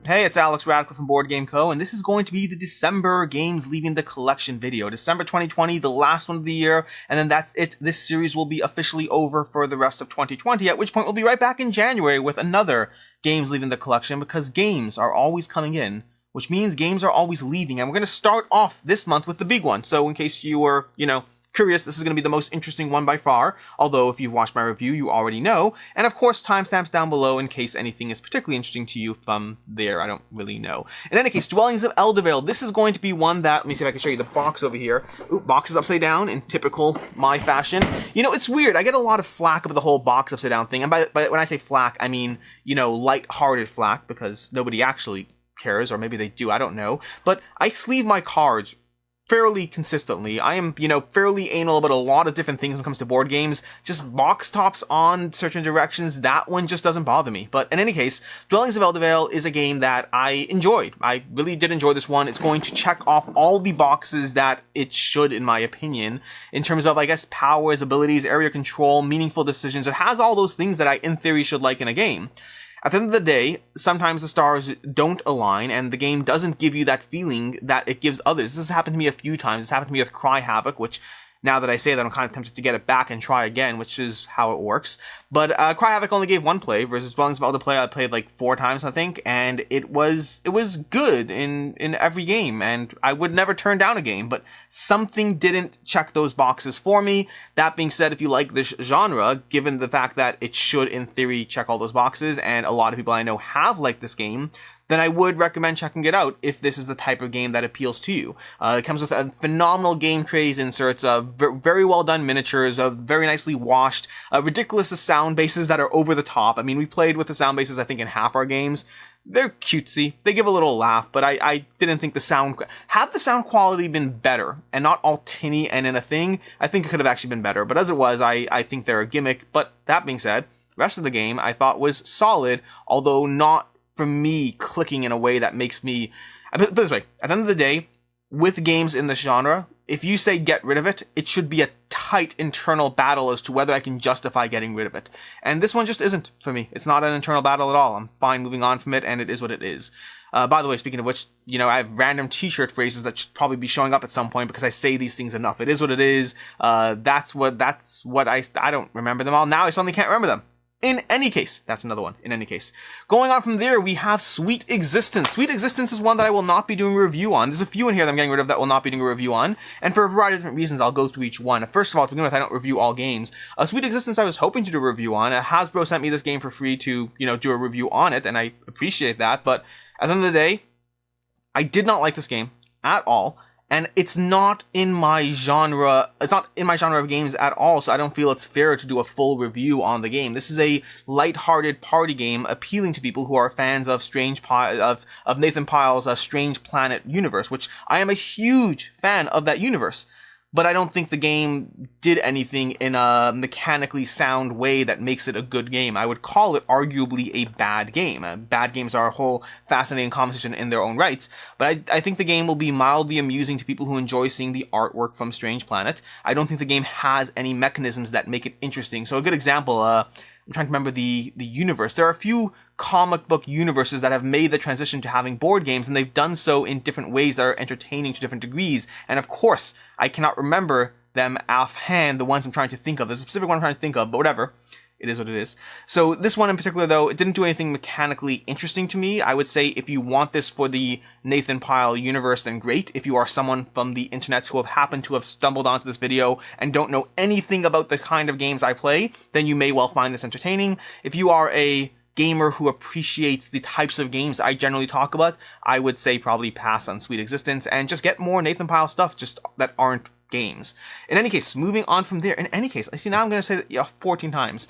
Hey, it's Alex Radical from Board Game Co., and this is going to be the December Games Leaving the Collection video. December 2020, the last one of the year, and then that's it. This series will be officially over for the rest of 2020, at which point we'll be right back in January with another Games Leaving the Collection, because games are always coming in, which means games are always leaving, and we're going to start off this month with the big one. So in case you were, curious, this is going to be the most interesting one by far, although if you've watched my review, you already know. And of course, timestamps down below in case anything is particularly interesting to you from there. I don't really know. In any case, Dwellings of Eldervale. This is going to be one that, let me see if I can show you the box over here. Ooh, box is upside down in typical my fashion. It's weird. I get a lot of flack about the whole box upside down thing. And by when I say flack, I mean, light-hearted flack, because nobody actually cares, or maybe they do, I don't know. But I sleeve my cards fairly consistently. I am, fairly anal about a lot of different things when it comes to board games. Just box tops on certain directions, that one just doesn't bother me. But in any case, Dwellings of Eldervale is a game that I enjoyed. I really did enjoy this one. It's going to check off all the boxes that it should, in my opinion, in terms of, I guess, powers, abilities, area control, meaningful decisions. It has all those things that I, in theory, should like in a game. At the end of the day, sometimes the stars don't align, and the game doesn't give you that feeling that it gives others. This has happened to me a few times. This happened to me with Cry Havoc, which, now that I say that, I'm kind of tempted to get it back and try again, which is how it works. But Cry Havoc only gave one play, versus Dwellings of Eldervale I played like 4 times, I think, and it was good in every game, and I would never turn down a game, but something didn't check those boxes for me. That being said, if you like this genre, given the fact that it should, in theory, check all those boxes, and a lot of people I know have liked this game, then I would recommend checking it out if this is the type of game that appeals to you. It comes with a phenomenal game trays inserts, very well done miniatures, very nicely washed, ridiculous sound bases that are over the top. I mean, we played with the sound bases, I think, in half our games. They're cutesy. They give a little laugh, but I didn't think the sound... Had the sound quality been better, and not all tinny and in a thing, I think it could have actually been better. But as it was, I think they're a gimmick. But that being said, the rest of the game I thought was solid, although not for me clicking in a way that makes me... Put it this way, at the end of the day, with games in this genre, if you say get rid of it, it should be a tight internal battle as to whether I can justify getting rid of it. And this one just isn't for me. It's not an internal battle at all. I'm fine moving on from it, and it is what it is. By the way, speaking of which, I have random t-shirt phrases that should probably be showing up at some point because I say these things enough. It is what it is. That's what I don't remember them all. Now I suddenly can't remember them. In any case, that's another one. In any case, going on from there, we have Sweet Existence. Sweet Existence is one that I will not be doing a review on. There's a few in here that I'm getting rid of that will not be doing a review on, and for a variety of different reasons, I'll go through each one. First of all, to begin with, I don't review all games. Sweet Existence, I was hoping to do a review on. Hasbro sent me this game for free to, do a review on it, and I appreciate that. But at the end of the day, I did not like this game at all. And it's not in my genre, of games at all, so I don't feel it's fair to do a full review on the game. This is a light-hearted party game appealing to people who are fans of of Nathan Pyle's Strange Planet universe, which I am a huge fan of that universe. But I don't think the game did anything in a mechanically sound way that makes it a good game. I would call it arguably a bad game. Bad games are a whole fascinating conversation in their own rights, but I think the game will be mildly amusing to people who enjoy seeing the artwork from Strange Planet. I don't think the game has any mechanisms that make it interesting. So a good example, I'm trying to remember the universe. There are a few comic book universes that have made the transition to having board games, and they've done so in different ways that are entertaining to different degrees. And of course, I cannot remember them offhand, the ones I'm trying to think of. There's a specific one I'm trying to think of, but whatever. It is what it is. So this one in particular, though, it didn't do anything mechanically interesting to me. I would say if you want this for the Nathan Pyle universe, then great. If you are someone from the internet who have happened to have stumbled onto this video and don't know anything about the kind of games I play, then you may well find this entertaining. If you are a gamer who appreciates the types of games I generally talk about, I would say probably pass on Sweet Existence and just get more Nathan Pyle stuff just that aren't games. In any case, moving on from there, I see now I'm going to say that 14 times.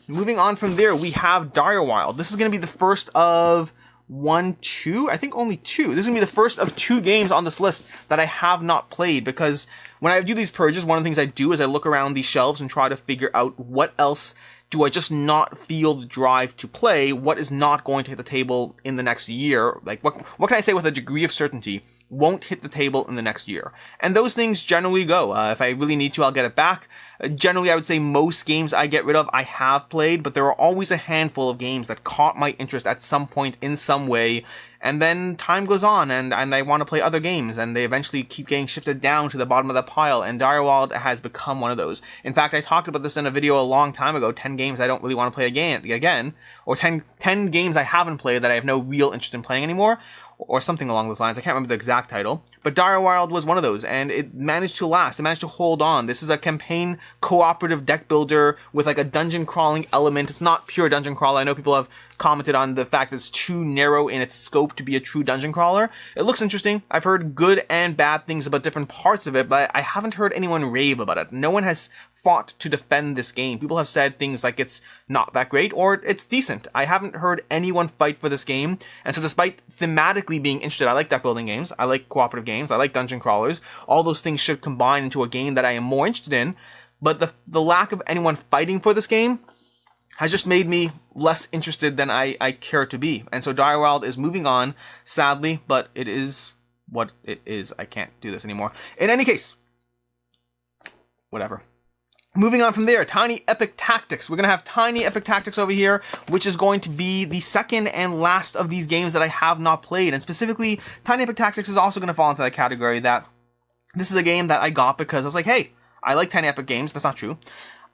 Moving on from there, we have Direwild. This is going to be the first of I think only 2. This is going to be the first of 2 games on this list that I have not played, because when I do these purges, one of the things I do is I look around these shelves and try to figure out what else do I just not feel the drive to play, what is not going to hit the table in the next year. Like, what can I say with a degree of certainty? won't hit the table in the next year. And those things generally go. If I really need to, I'll get it back. Generally, I would say most games I get rid of, I have played, but there are always a handful of games that caught my interest at some point in some way, and then time goes on, and I want to play other games, and they eventually keep getting shifted down to the bottom of the pile, and Direwild has become one of those. In fact, I talked about this in a video a long time ago, 10 games I don't really want to play again, or 10 games I haven't played that I have no real interest in playing anymore, or something along those lines. I can't remember the exact title, but Direwild was one of those, and it managed to last. It managed to hold on. This is a campaign cooperative deck builder with like a dungeon crawling element. It's not pure dungeon crawler. I know people have commented on the fact that it's too narrow in its scope to be a true dungeon crawler. It looks interesting. I've heard good and bad things about different parts of it, but I haven't heard anyone rave about it. No one has fought to defend this game. People have said things like it's not that great or it's decent. I haven't heard anyone fight for this game. And so despite thematically being interested, I like deck building games, I like cooperative games, I like dungeon crawlers. All those things should combine into a game that I am more interested in. But the lack of anyone fighting for this game has just made me less interested than I care to be. And so Direwild is moving on, sadly, but it is what it is. I can't do this anymore. In any case, whatever. Moving on from there, Tiny Epic Tactics. We're going to have Tiny Epic Tactics over here, which is going to be the second and last of these games that I have not played. And specifically, Tiny Epic Tactics is also going to fall into that category that this is a game that I got because I was like, hey, I like Tiny Epic games. That's not true.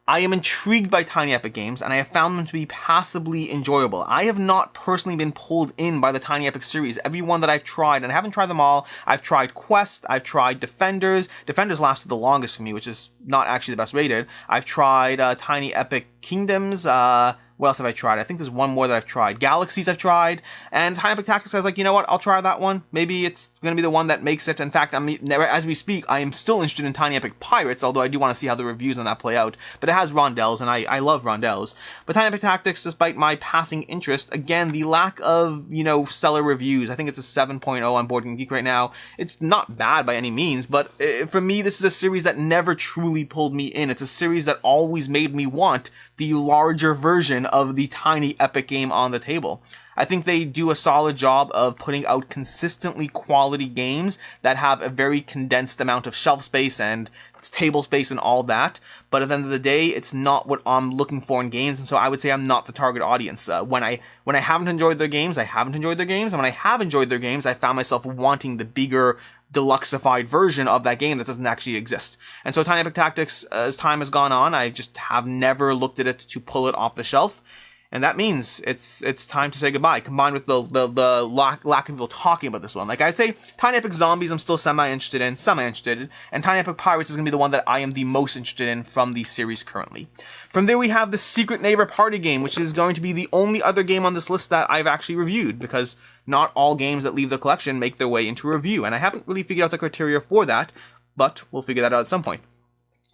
I am intrigued by Tiny Epic games, and I have found them to be passably enjoyable. I have not personally been pulled in by the Tiny Epic series. Every one that I've tried, and I haven't tried them all, I've tried Quest, I've tried Defenders. Defenders lasted the longest for me, which is not actually the best rated. I've tried Tiny Epic Kingdoms, what else have I tried? I think there's one more that I've tried. Galaxies I've tried. And Tiny Epic Tactics, I was like, you know what? I'll try that one. Maybe it's going to be the one that makes it. In fact, as we speak, I am still interested in Tiny Epic Pirates, although I do want to see how the reviews on that play out. But it has rondels, and I love rondels. But Tiny Epic Tactics, despite my passing interest, again, the lack of, stellar reviews. I think it's a 7.0 on Board Game Geek right now. It's not bad by any means, but for me, this is a series that never truly pulled me in. It's a series that always made me want the larger version of the Tiny Epic game on the table. I think they do a solid job of putting out consistently quality games that have a very condensed amount of shelf space and table space and all that. But at the end of the day, it's not what I'm looking for in games, and so I would say I'm not the target audience. When I haven't enjoyed their games, I haven't enjoyed their games, and when I have enjoyed their games, I found myself wanting the bigger, deluxeified version of that game that doesn't actually exist. And so Tiny Epic Tactics, as time has gone on, I just have never looked at it to pull it off the shelf. And that means it's time to say goodbye, combined with the lack of people talking about this one. Like, I'd say Tiny Epic Zombies I'm still semi-interested in, and Tiny Epic Pirates is going to be the one that I am the most interested in from the series currently. From there, we have the Secret Neighbor Party game, which is going to be the only other game on this list that I've actually reviewed, because not all games that leave the collection make their way into review, and I haven't really figured out the criteria for that, but we'll figure that out at some point.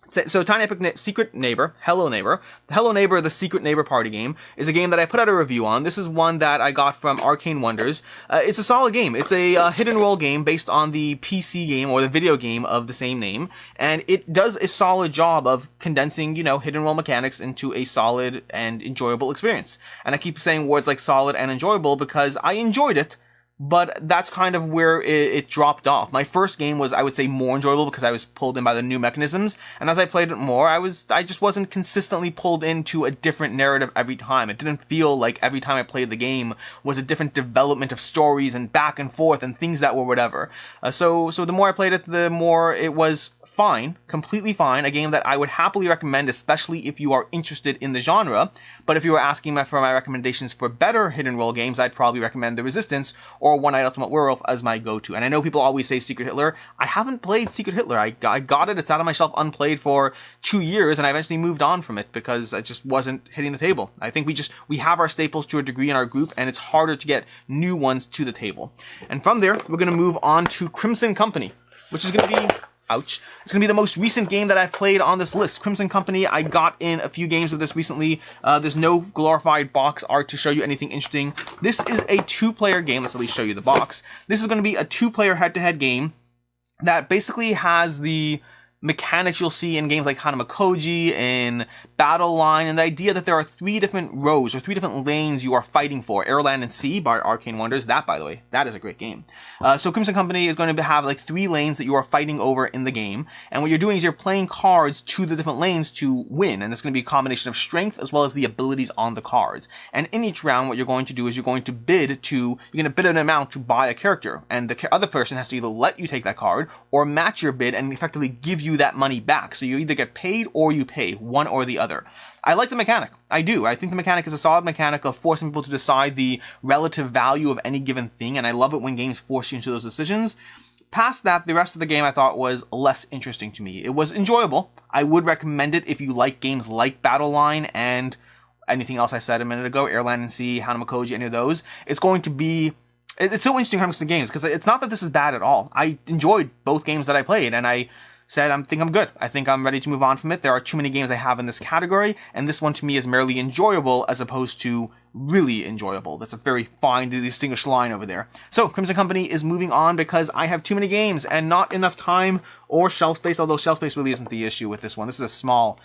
So Tiny Epic Secret Neighbor, Hello Neighbor, the Secret Neighbor Party game, is a game that I put out a review on. This is one that I got from Arcane Wonders. It's a solid game. It's a hidden roll game based on the PC game or the video game of the same name, and it does a solid job of condensing, hidden roll mechanics into a solid and enjoyable experience. And I keep saying words like solid and enjoyable because I enjoyed it, but that's kind of where it dropped off. My first game was, I would say, more enjoyable because I was pulled in by the new mechanisms, and as I played it more, I just wasn't consistently pulled into a different narrative every time. It didn't feel like every time I played the game was a different development of stories and back and forth and things that were whatever. So the more I played it, the more it was fine, completely fine, a game that I would happily recommend, especially if you are interested in the genre. But if you were asking for my recommendations for better hidden roll games, I'd probably recommend The Resistance or One Night Ultimate Werewolf as my go-to. And I know people always say Secret Hitler. I haven't played Secret Hitler. I got it. It's out of my shelf unplayed for 2 years, and I eventually moved on from it because it just wasn't hitting the table. I think we have our staples to a degree in our group, and it's harder to get new ones to the table. And from there, we're going to move on to Crimson Company, which is going to be... Ouch. It's going to be the most recent game that I've played on this list. Crimson Company, I got in a few games of this recently. There's no glorified box art to show you anything interesting. This is a two-player game. Let's at least show you the box. This is going to be a two-player head-to-head game that basically has the mechanics you'll see in games like Hanamakoji, in Battle Line, and the idea that there are 3 different rows or 3 different lanes you are fighting for. Air, Land, and Sea by Arcane Wonders. That, by the way, that is a great game. So Crimson Company is going to have like 3 lanes that you are fighting over in the game, and what you're doing is you're playing cards to the different lanes to win, and it's going to be a combination of strength as well as the abilities on the cards. And in each round, what you're going to do is you're going to bid an amount to buy a character, and the other person has to either let you take that card or match your bid and effectively give you that money back. So you either get paid or you pay, one or the other. I like the mechanic. I do. I think the mechanic is a solid mechanic of forcing people to decide the relative value of any given thing, and I love it when games force you into those decisions. Past that, the rest of the game I thought was less interesting to me. It was enjoyable. I would recommend it if you like games like Battle Line and anything else I said a minute ago, Air, Land, and Sea, Hanamakoji, any of those. It's so interesting when it comes to games, because it's not that this is bad at all. I enjoyed both games that I played, and I said, I think I'm good. I think I'm ready to move on from it. There are too many games I have in this category, and this one to me is merely enjoyable as opposed to really enjoyable. That's a very fine, distinguished line over there. So, Crimson Company is moving on because I have too many games and not enough time or shelf space, although shelf space really isn't the issue with this one. This is a small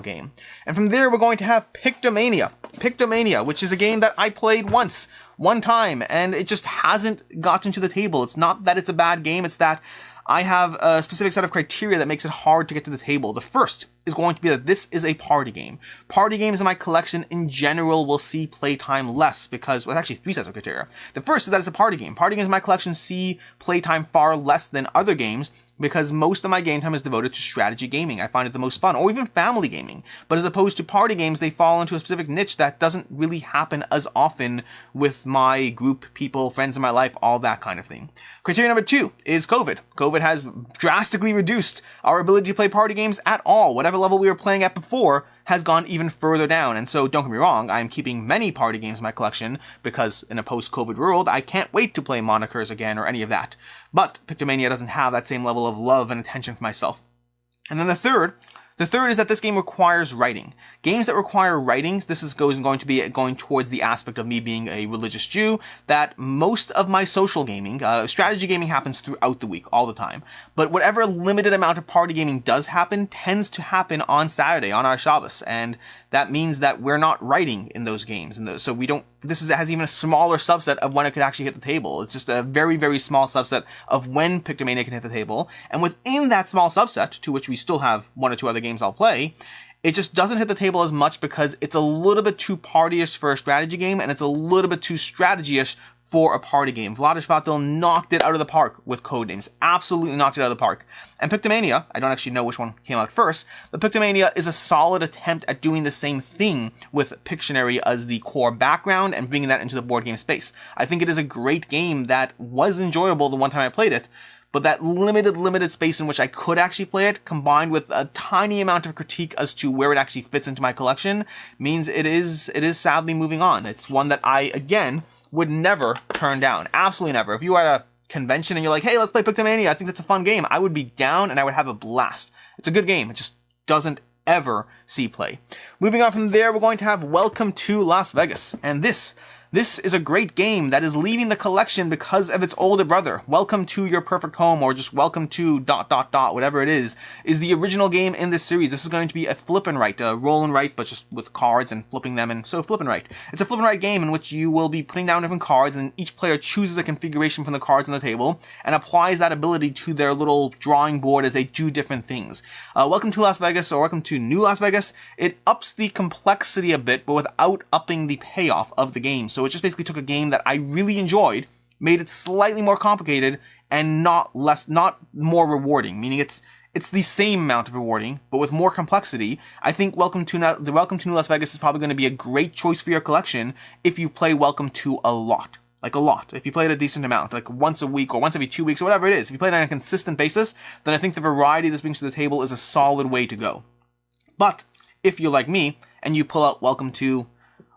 game. And from there, we're going to have Pictomania. Pictomania, which is a game that I played one time, and it just hasn't gotten to the table. It's not that it's a bad game, it's that I have a specific set of criteria that makes it hard to get to the table. The first is going to be that this is a party game. Party games in my collection in general will see playtime less because, well, actually 3 sets of criteria. The first is that it's a party game. Party games in my collection see playtime far less than other games because most of my game time is devoted to strategy gaming. I find it the most fun, or even family gaming. But as opposed to party games, they fall into a specific niche that doesn't really happen as often with my group, people, friends in my life, all that kind of thing. Criteria number 2 is COVID. COVID has drastically reduced our ability to play party games at all. Whatever level we were playing at before has gone even further down. And so, don't get me wrong, I'm keeping many party games in my collection because in a post-COVID world, I can't wait to play Monikers again or any of that. But Pictomania doesn't have that same level of love and attention for myself. And then the third is that this game requires writing. Games that require writings, this is going to be going towards the aspect of me being a religious Jew, that most of my social gaming, strategy gaming happens throughout the week, all the time. But whatever limited amount of party gaming does happen, tends to happen on Saturday, on our Shabbos. And that means that we're not writing in those games. So has even a smaller subset of when it could actually hit the table. It's just a very, very small subset of when Pictomania can hit the table. And within that small subset, to which we still have 1 or 2 other games I'll play, it just doesn't hit the table as much because it's a little bit too partyish for a strategy game, and it's a little bit too strategy-ish for a party game. Vladish Vatil knocked it out of the park with Codenames. Absolutely knocked it out of the park. And Pictomania, I don't actually know which one came out first, but Pictomania is a solid attempt at doing the same thing with Pictionary as the core background and bringing that into the board game space. I think it is a great game that was enjoyable the one time I played it, but that limited space in which I could actually play it, combined with a tiny amount of critique as to where it actually fits into my collection, means it is sadly moving on. It's one that I, again, would never turn down. Absolutely never. If you are at a convention and you're like, hey, let's play Pictomania, I think that's a fun game, I would be down and I would have a blast. It's a good game. It just doesn't ever see play. Moving on from there, we're going to have Welcome to Las Vegas. And this is a great game that is leaving the collection because of its older brother. Welcome to Your Perfect Home, or just Welcome to ... whatever it is the original game in this series. This is going to be a flip and write, a roll and write, but just with cards and flipping them, and so flip and write. It's a flip and write game in which you will be putting down different cards, and each player chooses a configuration from the cards on the table and applies that ability to their little drawing board as they do different things. Welcome to Las Vegas, or Welcome to New Las Vegas, it ups the complexity a bit, but without upping the payoff of the game. So it just basically took a game that I really enjoyed, made it slightly more complicated, and not more rewarding, meaning it's the same amount of rewarding, but with more complexity. I think Welcome to New Las Vegas is probably going to be a great choice for your collection if you play Welcome to a lot. Like a lot. If you play it a decent amount, like once a week or once every 2 weeks or whatever it is, if you play it on a consistent basis, then I think the variety this brings to the table is a solid way to go. But if you're like me and you pull out Welcome to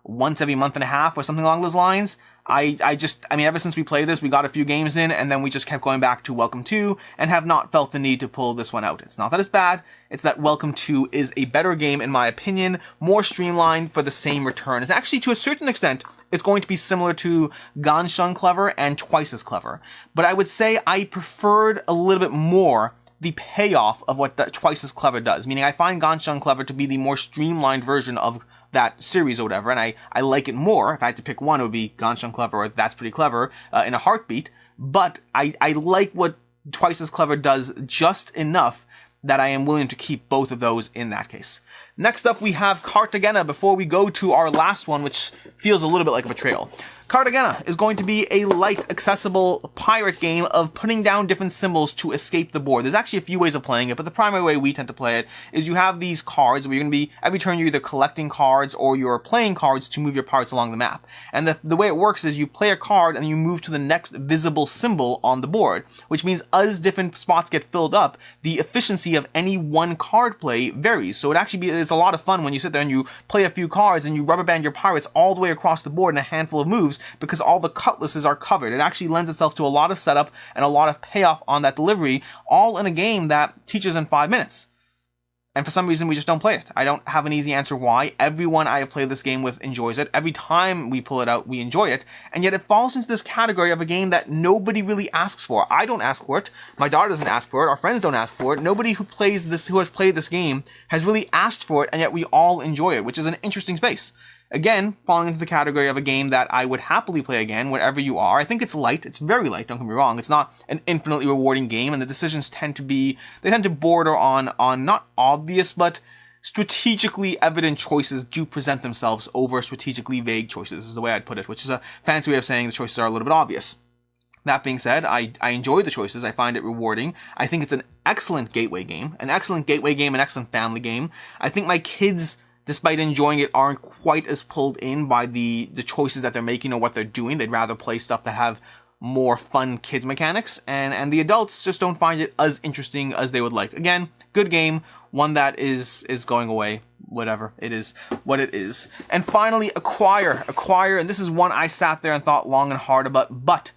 once every month and a half or something along those lines, ever since we played this, we got a few games in and then we just kept going back to Welcome to and have not felt the need to pull this one out. It's not that it's bad, it's that Welcome to is a better game in my opinion, more streamlined for the same return. It's actually, to a certain extent, it's going to be similar to Ganshun Clever and twice as clever. But I would say I preferred a little bit more the payoff of what Twice as Clever does. Meaning I find Ganshun Clever to be the more streamlined version of that series or whatever, and I like it more. If I had to pick one, it would be Ganshun Clever or That's Pretty Clever in a heartbeat. But I like what Twice as Clever does just enough that I am willing to keep both of those in that case. Next up, we have Cartagena before we go to our last one, which feels a little bit like a betrayal. Cartagena is going to be a light, accessible pirate game of putting down different symbols to escape the board. There's actually a few ways of playing it, but the primary way we tend to play it is you have these cards where you're going to be, every turn you're either collecting cards or you're playing cards to move your pirates along the map. And the way it works is you play a card and you move to the next visible symbol on the board, which means as different spots get filled up, the efficiency of any one card play varies. So it actually it's a lot of fun when you sit there and you play a few cards and you rubber band your pirates all the way across the board in a handful of moves, because all the cutlasses are covered. It actually lends itself to a lot of setup and a lot of payoff on that delivery, all in a game that teaches in 5 minutes. And for some reason, we just don't play it. I don't have an easy answer why. Everyone I have played this game with enjoys it. Every time we pull it out, we enjoy it. And yet it falls into this category of a game that nobody really asks for. I don't ask for it. My daughter doesn't ask for it. Our friends don't ask for it. Nobody who has played this game has really asked for it, and yet we all enjoy it, which is an interesting space. Again, falling into the category of a game that I would happily play again wherever you are. I think it's light. It's very light, don't get me wrong. It's not an infinitely rewarding game, and the decisions tend to border on not obvious, but strategically evident choices do present themselves over strategically vague choices, is the way I'd put it, which is a fancy way of saying the choices are a little bit obvious. That being said, I enjoy the choices. I find it rewarding. I think it's an excellent gateway game, an excellent family game. I think my kids, despite enjoying it, aren't quite as pulled in by the choices that they're making or what they're doing. They'd rather play stuff that have more fun kids mechanics, and the adults just don't find it as interesting as they would like. Again, good game, one that is going away. Whatever, it is what it is. And finally, Acquire, and this is one I sat there and thought long and hard about, but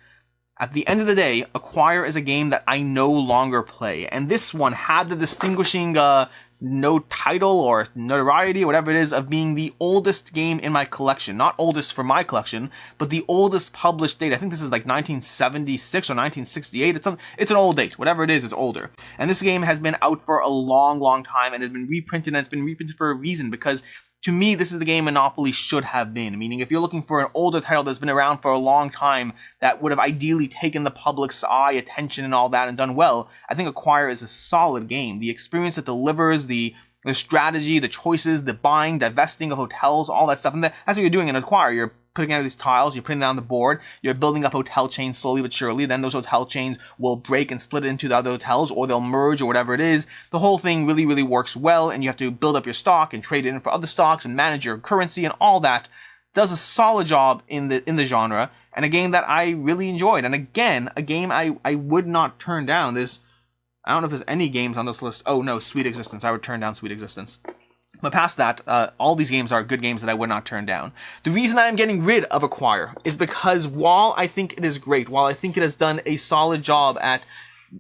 at the end of the day, Acquire is a game that I no longer play, and this one had the distinguishing no title or notoriety, whatever it is, of being the oldest game in my collection. Not oldest for my collection, but the oldest published date. I think this is like 1976 or 1968. It's an old date. Whatever it is, it's older. And this game has been out for a long, long time and has been reprinted, and it's been reprinted for a reason, because to me, this is the game Monopoly should have been. Meaning, if you're looking for an older title that's been around for a long time, that would have ideally taken the public's eye, attention, and all that, and done well, I think Acquire is a solid game. The experience it delivers, the strategy, the choices, the buying, divesting of hotels, all that stuff. And that's what you're doing in Acquire. You're putting out these tiles, you're putting them on the board, you're building up hotel chains slowly but surely, then those hotel chains will break and split into the other hotels, or they'll merge, or whatever it is. The whole thing really, really works well, and you have to build up your stock and trade it in for other stocks and manage your currency, and all that does a solid job in the genre, and a game that I really enjoyed. And again, a game I would not turn down. I don't know if there's any games on this list. Oh no, Sweet Existence. I would turn down Sweet Existence. But past that, all these games are good games that I would not turn down. The reason I am getting rid of Acquire is because while I think it is great, while I think it has done a solid job at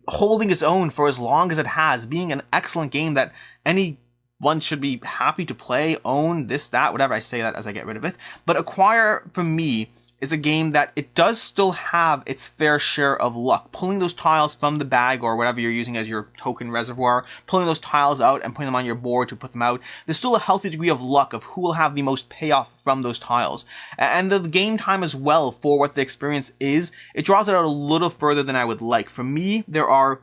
holding its own for as long as it has, being an excellent game that anyone should be happy to play, own, this, that, whatever, I say that as I get rid of it. But Acquire, for me, is a game that it does still have its fair share of luck. Pulling those tiles from the bag or whatever you're using as your token reservoir, pulling those tiles out and putting them on your board to put them out. There's still a healthy degree of luck of who will have the most payoff from those tiles. And the game time as well for what the experience is, it draws it out a little further than I would like. For me, there are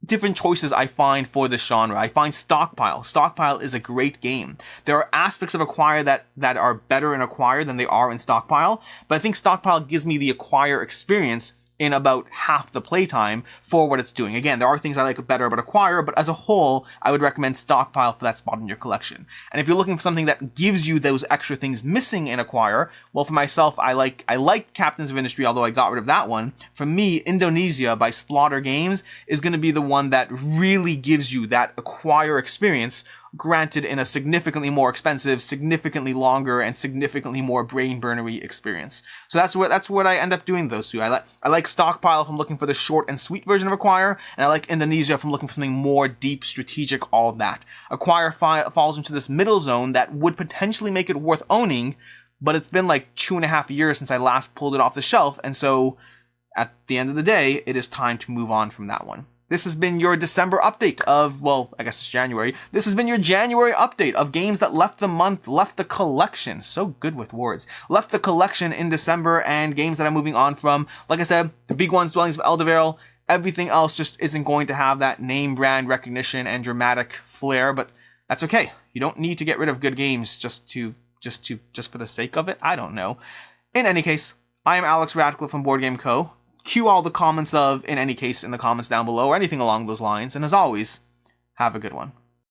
different choices I find for this genre. I find Stockpile. Stockpile is a great game. There are aspects of Acquire that are better in Acquire than they are in Stockpile, but I think Stockpile gives me the Acquire experience in about half the playtime for what it's doing. Again, there are things I like better about Acquire, but as a whole, I would recommend Stockpile for that spot in your collection. And if you're looking for something that gives you those extra things missing in Acquire, well, for myself, I like Captains of Industry, although I got rid of that one. For me, Indonesia by Splotter Games is going to be the one that really gives you that Acquire experience, granted in a significantly more expensive, significantly longer, and significantly more brain-burnery experience. So that's what I end up doing those two. I like Stockpile if I'm looking for the short and sweet version of Acquire, and I like Indonesia if I'm looking for something more deep, strategic, all of that. Acquire falls into this middle zone that would potentially make it worth owning, but it's been like 2.5 years since I last pulled it off the shelf, and so at the end of the day, it is time to move on from that one. This has been your December update of, well, I guess it's January. This has been your January update of games that left the month, left the collection. So good with words. Left the collection in December, and games that I'm moving on from. Like I said, the big ones, Dwellings of Eldervale. Everything else just isn't going to have that name brand recognition and dramatic flair, but that's okay. You don't need to get rid of good games just for the sake of it. I don't know. In any case, I am Alex Radcliffe from Board Game Co. Cue all the comments of, in any case, in the comments down below, or anything along those lines. And as always, have a good one.